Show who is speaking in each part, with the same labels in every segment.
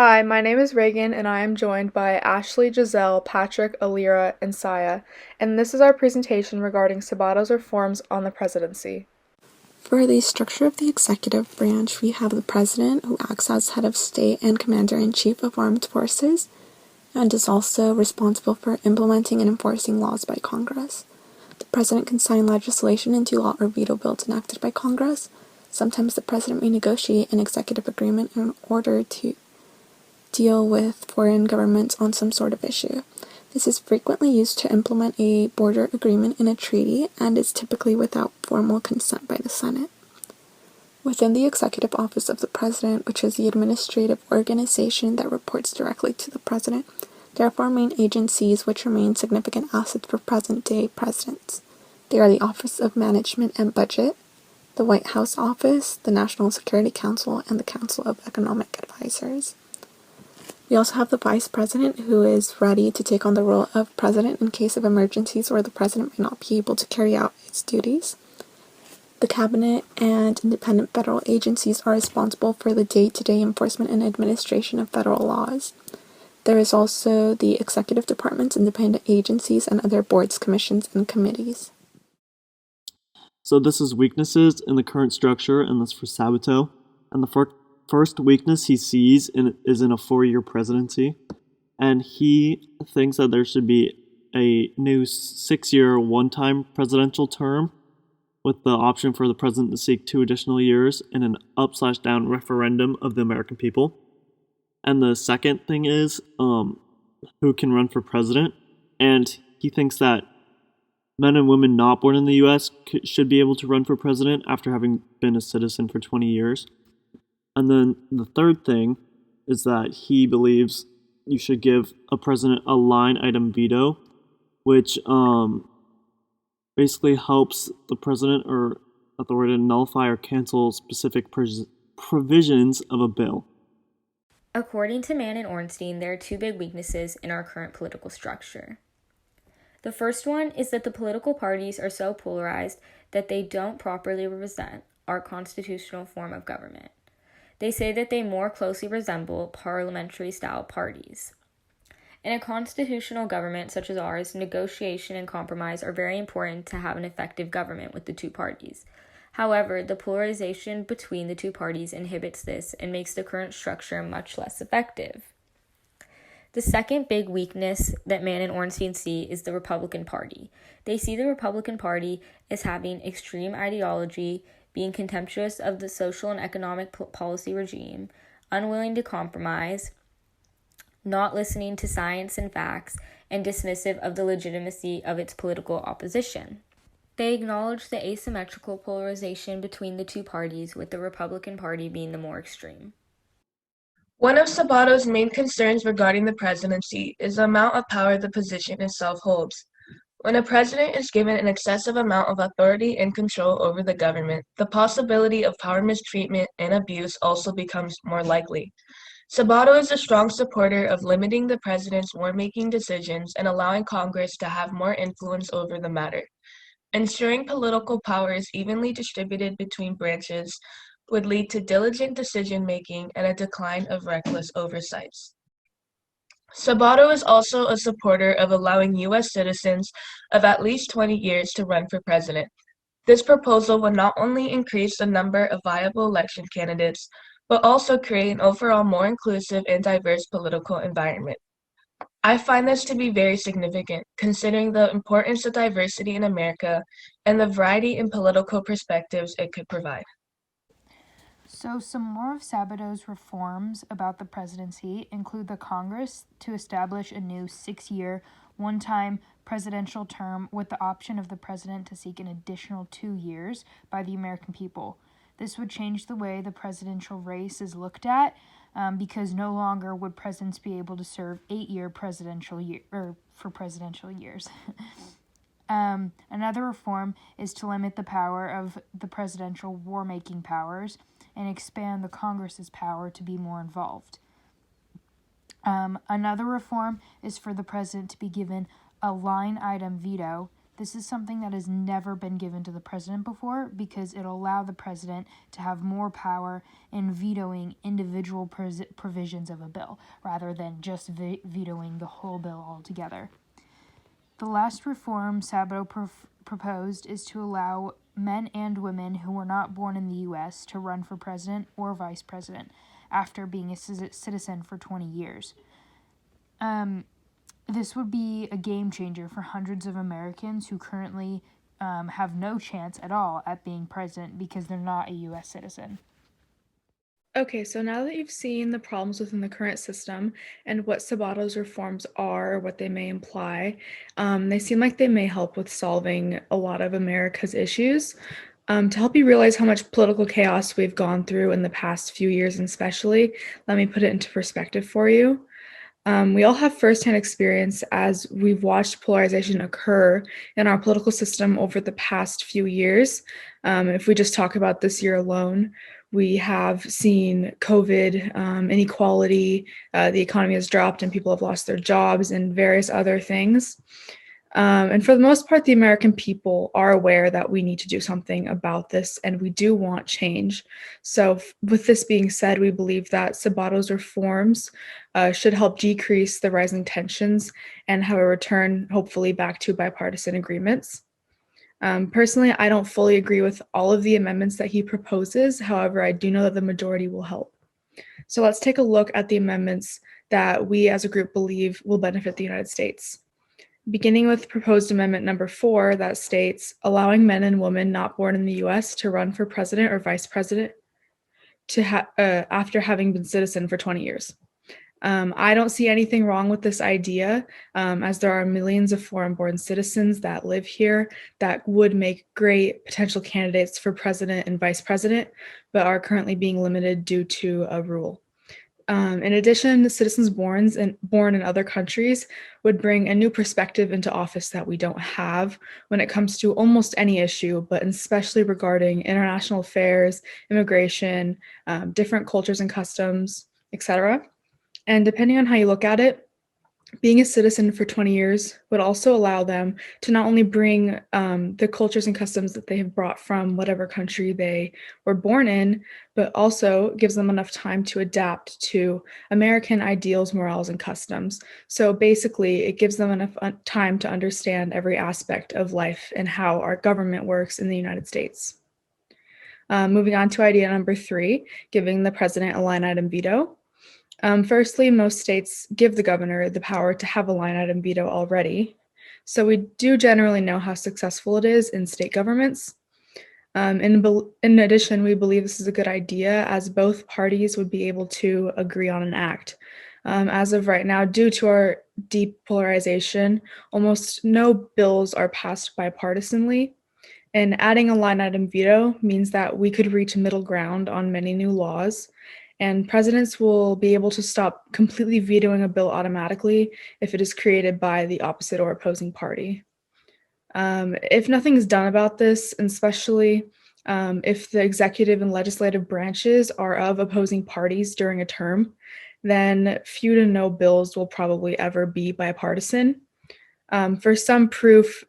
Speaker 1: Hi, my name is Raegan, and I am joined by Ashley, Jaisel, Patrick, Allyra, and Saya, and this is our presentation regarding Sabato's reforms on the presidency.
Speaker 2: For the structure of the executive branch, we have the president, who acts as head of state and commander-in-chief of armed forces, and is also responsible for implementing and enforcing laws by Congress. The president can sign legislation into law or veto bills enacted by Congress. Sometimes the president may negotiate an executive agreement in order to deal with foreign governments on some sort of issue. This is frequently used to implement a border agreement in a treaty and is typically without formal consent by the Senate. Within the executive office of the president, which is the administrative organization that reports directly to the president, there are four main agencies which remain significant assets for present-day presidents. They are the Office of Management and Budget, the White House Office, the National Security Council, and the Council of Economic Advisors. We also have the vice president, who is ready to take on the role of president in case of emergencies where the president may not be able to carry out its duties. The cabinet and independent federal agencies are responsible for the day-to-day enforcement and administration of federal laws. There is also the executive departments, independent agencies, and other boards, commissions, and committees.
Speaker 3: So this is weaknesses in the current structure, and that's for Sabato. And the first weakness he sees is in a 4-year presidency, and he thinks that there should be a new 6-year one-time presidential term with the option for the president to seek 2 additional years in an up/down referendum of the American people. And the second thing is who can run for president, and he thinks that men and women not born in the U.S. should be able to run for president after having been a citizen for 20 years. And then the third thing is that he believes you should give a president a line item veto, which basically helps the president or authority to nullify or cancel specific provisions of a bill.
Speaker 4: According to Mann and Ornstein, there are 2 big weaknesses in our current political structure. The first one is that the political parties are so polarized that they don't properly represent our constitutional form of government. They say that they more closely resemble parliamentary-style parties. In a constitutional government such as ours, negotiation and compromise are very important to have an effective government with the 2 parties. However, the polarization between the 2 parties inhibits this and makes the current structure much less effective. The second big weakness that Mann and Ornstein see is the Republican Party. They see the Republican Party as having extreme ideology, being contemptuous of the social and economic policy regime, unwilling to compromise, not listening to science and facts, and dismissive of the legitimacy of its political opposition. They acknowledge the asymmetrical polarization between the 2 parties, with the Republican Party being the more extreme.
Speaker 5: One of Sabato's main concerns regarding the presidency is the amount of power the position itself holds. When a president is given an excessive amount of authority and control over the government, the possibility of power mistreatment and abuse also becomes more likely. Sabato is a strong supporter of limiting the president's war-making decisions and allowing Congress to have more influence over the matter. Ensuring political power is evenly distributed between branches would lead to diligent decision-making and a decline of reckless oversights. Sabato is also a supporter of allowing U.S. citizens of at least 20 years to run for president. This proposal would not only increase the number of viable election candidates, but also create an overall more inclusive and diverse political environment. I find this to be very significant, considering the importance of diversity in America and the variety in political perspectives it could provide.
Speaker 6: So some more of Sabato's reforms about the presidency include the Congress to establish a new 6-year, one-time presidential term with the option of the president to seek an additional 2 years by the American people. This would change the way the presidential race is looked at, because no longer would presidents be able to serve 8-year presidential years. Another reform is to limit the power of the presidential war-making powers and expand the Congress's power to be more involved. Another reform is for the president to be given a line item veto This is something that has never been given to the president before because it'll allow the president to have more power in vetoing individual provisions of a bill rather than just vetoing the whole bill altogether. The last reform Sabato proposed is to allow men and women who were not born in the U.S. to run for president or vice president after being a citizen for 20 years. This would be a game changer for hundreds of Americans who currently have no chance at all at being president because they're not a U.S. citizen.
Speaker 1: Okay, so now that you've seen the problems within the current system and what Sabato's reforms are, what they may imply, they seem like they may help with solving a lot of America's issues. To help you realize how much political chaos we've gone through in the past few years, and especially, let me put it into perspective for you. We all have firsthand experience as we've watched polarization occur in our political system over the past few years. If we just talk about this year alone, we have seen COVID, inequality, the economy has dropped and people have lost their jobs and various other things. And for the most part, the American people are aware that we need to do something about this and we do want change. So with this being said, we believe that Sabato's reforms should help decrease the rising tensions and have a return, hopefully, back to bipartisan agreements. Personally, I don't fully agree with all of the amendments that he proposes. However, I do know that the majority will help. So let's take a look at the amendments that we as a group believe will benefit the United States. Beginning with proposed amendment number 4 that states allowing men and women not born in the U.S. to run for president or vice president after having been citizen for 20 years. I don't see anything wrong with this idea, as there are millions of foreign-born citizens that live here that would make great potential candidates for president and vice president, but are currently being limited due to a rule. In addition, citizens born in other countries would bring a new perspective into office that we don't have when it comes to almost any issue, but especially regarding international affairs, immigration, different cultures and customs, etc. And depending on how you look at it, being a citizen for 20 years would also allow them to not only bring the cultures and customs that they have brought from whatever country they were born in, but also gives them enough time to adapt to American ideals, morals, and customs. So basically, it gives them enough time to understand every aspect of life and how our government works in the United States. Moving on to idea number 3, giving the president a line item veto. Firstly, most states give the governor the power to have a line item veto already. So we do generally know how successful it is in state governments. In addition, we believe this is a good idea as both parties would be able to agree on an act. As of right now, due to our deep polarization, almost no bills are passed bipartisanly. And adding a line item veto means that we could reach a middle ground on many new laws. And presidents will be able to stop completely vetoing a bill automatically if it is created by the opposite or opposing party. If nothing is done about this, and especially if the executive and legislative branches are of opposing parties during a term, then few to no bills will probably ever be bipartisan. For some proof,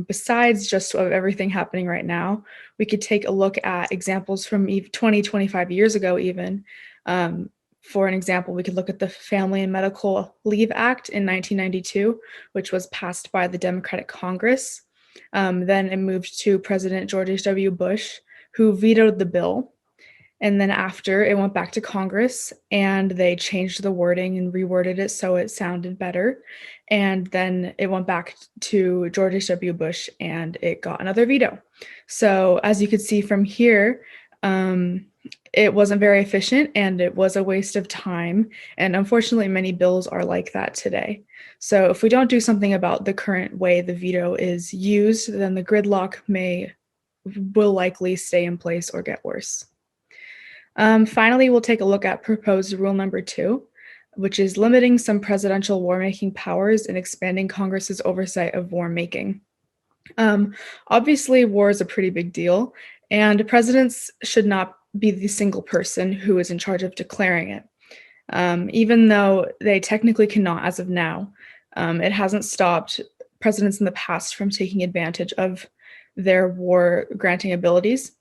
Speaker 1: besides just of everything happening right now, we could take a look at examples from 20, 25 years ago even. For an example, we could look at the Family and Medical Leave Act in 1992, which was passed by the Democratic Congress. Then it moved to President George H.W. Bush, who vetoed the bill. And then after, it went back to Congress, and they changed the wording and reworded it so it sounded better. And then it went back to George H.W. Bush, and it got another veto. So as you could see from here, it wasn't very efficient, and it was a waste of time. And unfortunately, many bills are like that today. So if we don't do something about the current way the veto is used, then the gridlock will likely stay in place or get worse. Finally, we'll take a look at proposed rule number 2, which is limiting some presidential war-making powers and expanding Congress's oversight of war-making. Obviously, war is a pretty big deal, and presidents should not be the single person who is in charge of declaring it. Even though they technically cannot as of now, it hasn't stopped presidents in the past from taking advantage of their war granting abilities.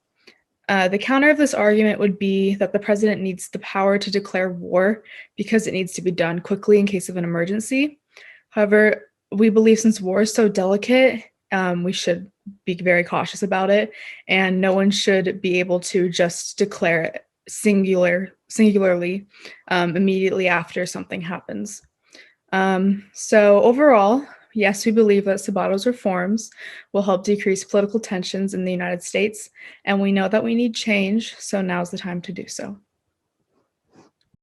Speaker 1: The counter of this argument would be that the president needs the power to declare war because it needs to be done quickly in case of an emergency. However, we believe since war is so delicate, we should be very cautious about it, and no one should be able to just declare it singularly immediately after something happens. So overall, yes, we believe that Sabato's reforms will help decrease political tensions in the United States, and we know that we need change, so now's the time to do so.